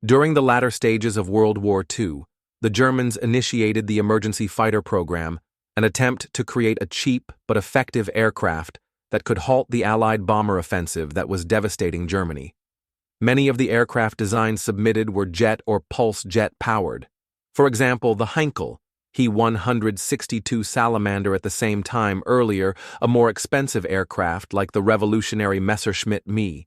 During the latter stages of World War II, the Germans initiated the emergency fighter program, an attempt to create a cheap but effective aircraft that could halt the Allied bomber offensive that was devastating Germany. Many of the aircraft designs submitted were jet or pulse jet powered. For example, the Heinkel He-162 Salamander at the same time earlier, a more expensive aircraft like the revolutionary Messerschmitt Me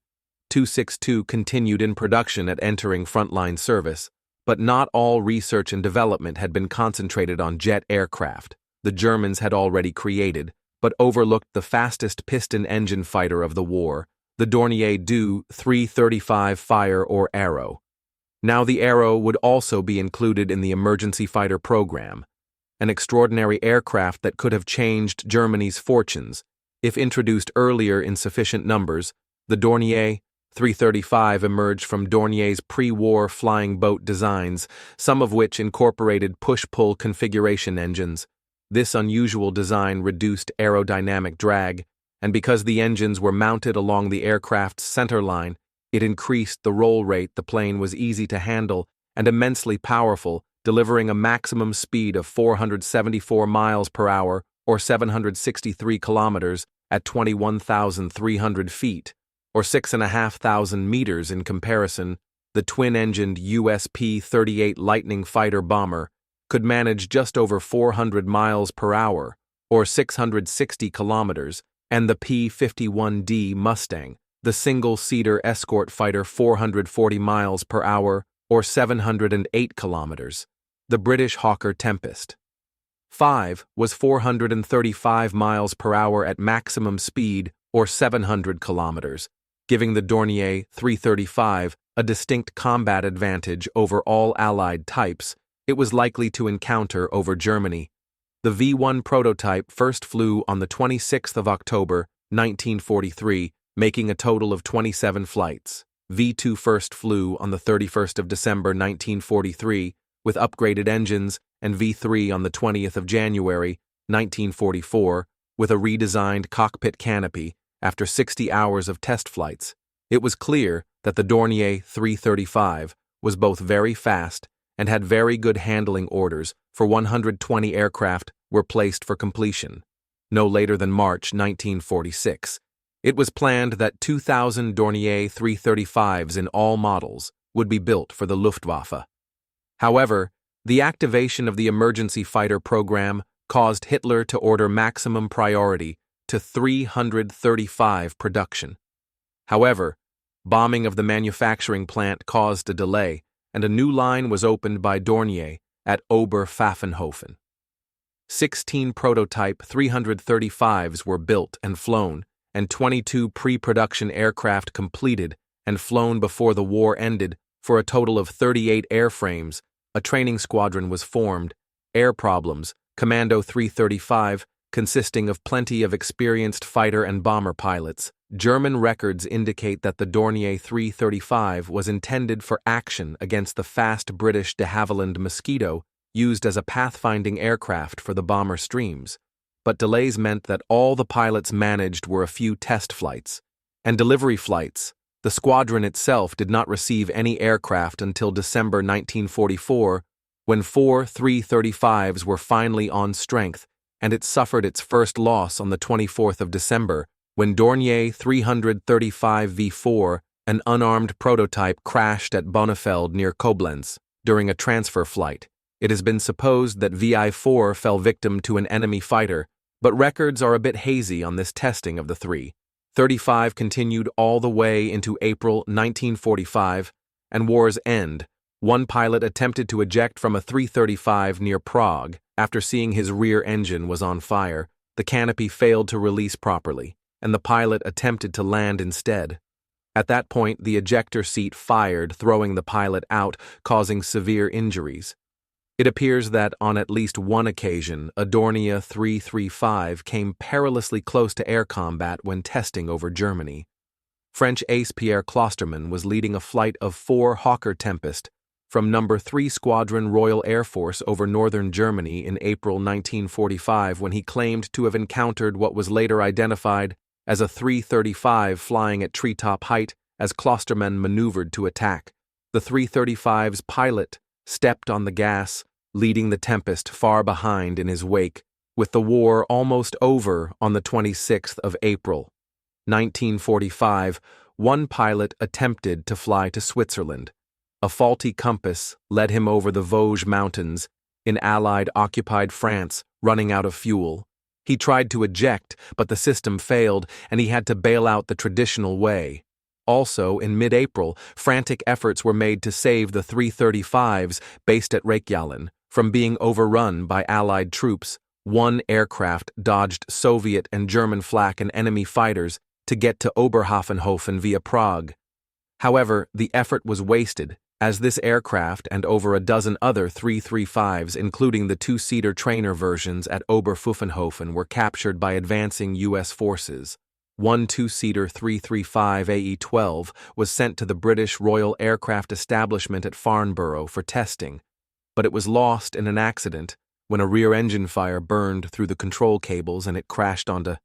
262 continued in production at entering frontline service, but not all research and development had been concentrated on jet aircraft. The Germans had already created, but overlooked the fastest piston engine fighter of the war, the Dornier Du 335 Fire or Arrow. Now the Arrow would also be included in the emergency fighter program, an extraordinary aircraft that could have changed Germany's fortunes. If introduced earlier in sufficient numbers, the Dornier 335 emerged from Dornier's pre-war flying boat designs, some of which incorporated push-pull configuration engines. This unusual design reduced aerodynamic drag, and because the engines were mounted along the aircraft's centerline, it increased the roll rate. The plane was easy to handle and immensely powerful, delivering a maximum speed of 474 miles per hour or 763 kilometers at 21,300 feet, or 6,500 meters in comparison. The twin-engined US-P-38 Lightning fighter bomber could manage just over 400 miles per hour, or 660 kilometers, and the P-51D Mustang, the single-seater escort fighter 440 miles per hour, or 708 kilometers. The British Hawker Tempest 5 was 435 miles per hour at maximum speed, or 700 kilometers, giving the Dornier 335 a distinct combat advantage over all Allied types it was likely to encounter over Germany. The V-1 prototype first flew on the 26th of October, 1943, making a total of 27 flights. V-2 first flew on the 31st of December, 1943, with upgraded engines, and V-3 on the 20th of January, 1944, with a redesigned cockpit canopy. After 60 hours of test flights, it was clear that the Dornier 335 was both very fast and had very good handling. Orders for 120 aircraft were placed for completion. No later than March 1946, it was planned that 2,000 Dornier 335s in all models would be built for the Luftwaffe. However, the activation of the emergency fighter program caused Hitler to order maximum priority to 335 production. However, bombing of the manufacturing plant caused a delay, and a new line was opened by Dornier at Oberpfaffenhofen. 16 prototype 335s were built and flown, and 22 pre-production aircraft completed and flown before the war ended, for a total of 38 airframes. A training squadron was formed, Air Problems, Commando 335, consisting of plenty of experienced fighter and bomber pilots. German records indicate that the Dornier 335 was intended for action against the fast British de Havilland Mosquito, used as a pathfinding aircraft for the bomber streams. But delays meant that all the pilots managed were a few test flights and delivery flights. The squadron itself did not receive any aircraft until December 1944, when 4 335s were finally on strength, and it suffered its first loss on the 24th of December, when Dornier 335 V4, an unarmed prototype, crashed at Bonnefeld near Koblenz during a transfer flight. It has been supposed that VI-4 fell victim to an enemy fighter, but records are a bit hazy on this testing of the 335 continued all the way into April 1945, and war's end. One pilot attempted to eject from a 335 near Prague. After seeing his rear engine was on fire, the canopy failed to release properly, and the pilot attempted to land instead. At that point, the ejector seat fired, throwing the pilot out, causing severe injuries. It appears that on at least one occasion, a Dornier 335 came perilously close to air combat when testing over Germany. French ace Pierre Klosterman was leading a flight of 4 Hawker Tempest from No. 3 Squadron Royal Air Force over northern Germany in April 1945 when he claimed to have encountered what was later identified as a 335 flying at treetop height as Klosterman maneuvered to attack. The 335's pilot stepped on the gas, leading the Tempest far behind in his wake, with the war almost over on the 26th of April, 1945. One pilot attempted to fly to Switzerland. A faulty compass led him over the Vosges Mountains in Allied-occupied France, running out of fuel. He tried to eject, but the system failed, and he had to bail out the traditional way. Also, in mid-April, frantic efforts were made to save the 335s based at Reykjavik from being overrun by Allied troops. One aircraft dodged Soviet and German flak and enemy fighters to get to Oberhafenhofen via Prague. However, the effort was wasted, as this aircraft and over a dozen other 335s, including the two-seater trainer versions at Oberpfaffenhofen, were captured by advancing U.S. forces. One two-seater 335 AE-12 was sent to the British Royal Aircraft Establishment at Farnborough for testing, but it was lost in an accident when a rear engine fire burned through the control cables and it crashed onto